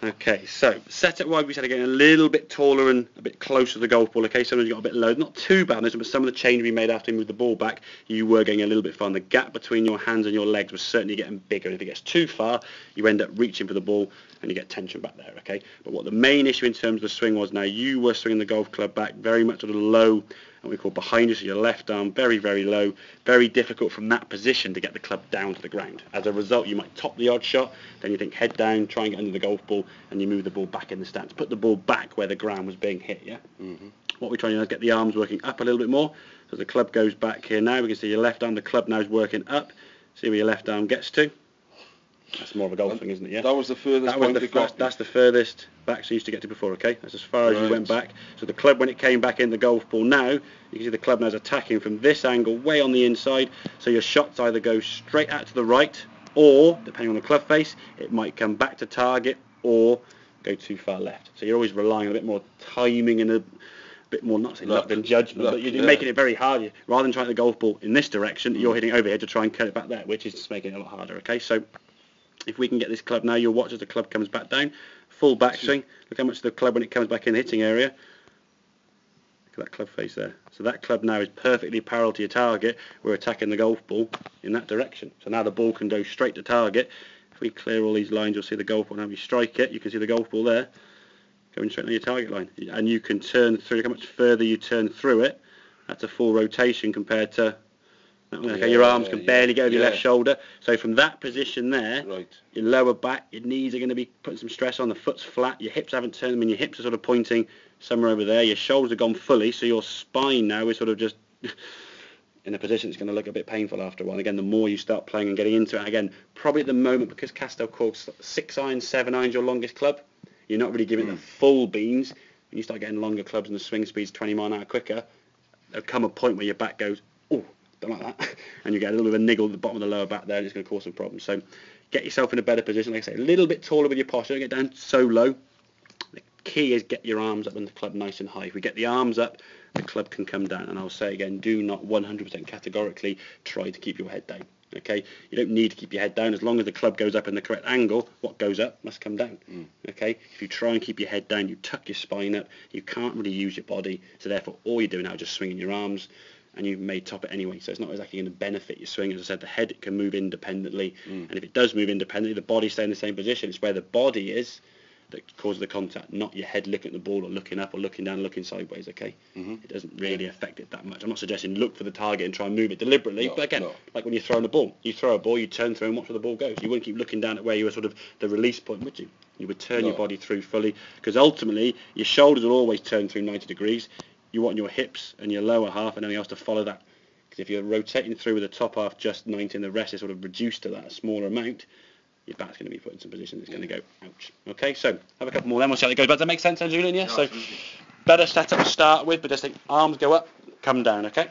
Okay, so setup wise we said again a little bit taller and a bit closer to the golf ball. Okay, sometimes you got a bit low, not too bad, but some of the change we made after we moved the ball back, you were getting a little bit far. And the gap between your hands and your legs was certainly getting bigger. And if it gets too far, you end up reaching for the ball and you get tension back there. Okay, but what the main issue in terms of the swing was, now you were swinging the golf club back very much sort of low, and we call behind you, so your left arm very, very low, very difficult from that position to get the club down to the ground. As a result, you might top the odd shot, then you think head down, try and get under the golf ball, and you move the ball back in the stance. Put the ball back where the ground was being hit, yeah? Mm-hmm. What we're trying to do is get the arms working up a little bit more. So the club goes back here now. We can see your left arm, the club now is working up. See where your left arm gets to. That's more of a golf swing, isn't it? Yeah. That was the furthest point you got. That's the furthest back so you used to get to before, okay? That's as far as you went back. So the club, when it came back in the golf ball now, you can see the club now is attacking from this angle way on the inside. So your shots either go straight out to the right, or, depending on the club face, it might come back to target or go too far left. So you're always relying on a bit more timing and a bit more, not saying luck than judgment, but you're making it very hard. Rather than trying the golf ball in this direction, you're hitting over here to try and cut it back there, which is just making it a lot harder, okay? So if we can get this club now, you'll watch as the club comes back down, full backswing. Look how much the club, when it comes back in the hitting area, look at that club face there. So that club now is perfectly parallel to your target. We're attacking the golf ball in that direction. So now the ball can go straight to target. If we clear all these lines, you'll see the golf ball. Now we strike it, you can see the golf ball there, going straight on your target line. And you can turn through, look how much further you turn through it. That's a full rotation compared to, okay, your arms can barely get over your left shoulder. So from that position there, your lower back, your knees are going to be putting some stress on, the foot's flat, your hips haven't turned, I mean your hips are sort of pointing somewhere over there, your shoulders have gone fully, so your spine now is sort of just in a position that's going to look a bit painful after a while. And again, the more you start playing and getting into it, again, probably at the moment, because Cottrell Park 6 irons, 7 irons your longest club, you're not really giving it the full beans. When you start getting longer clubs and the swing speed's 20 mile an hour quicker, there'll come a point where your back goes, oh, don't like that, and you get a little bit of a niggle at the bottom of the lower back there, and it's going to cause some problems. So get yourself in a better position, like I say, a little bit taller with your posture, don't get down so low. The key is get your arms up and the club nice and high. If we get the arms up, the club can come down. And I'll say again, do not 100% categorically try to keep your head down. Okay, you don't need to keep your head down. As long as the club goes up in the correct angle, what goes up must come down. Okay, if you try and keep your head down, you tuck your spine up, you can't really use your body, so therefore all you're doing now is just swinging your arms, and you may top it anyway, so it's not exactly going to benefit your swing. As I said, the head can move independently, and if it does move independently, the body stays in the same position. It's where the body is that causes the contact, not your head looking at the ball or looking up or looking down, looking sideways, okay? It doesn't really affect it that much. I'm not suggesting look for the target and try and move it deliberately, but again, like when you're throwing a ball, you throw a ball, you turn through and watch where the ball goes. You wouldn't keep looking down at where you were sort of the release point, would you? You would turn your body through fully, because ultimately your shoulders will always turn through 90 degrees. You want your hips and your lower half and everything else to follow that. Because if you're rotating through with the top half just 90 and the rest is sort of reduced to that smaller amount, your back's going to be put in some position that's going to go ouch. Okay, so have a couple more then, we'll see how it goes. But does that make sense then, Julian? Yeah, so better setup to start with, but just think arms go up, come down, okay?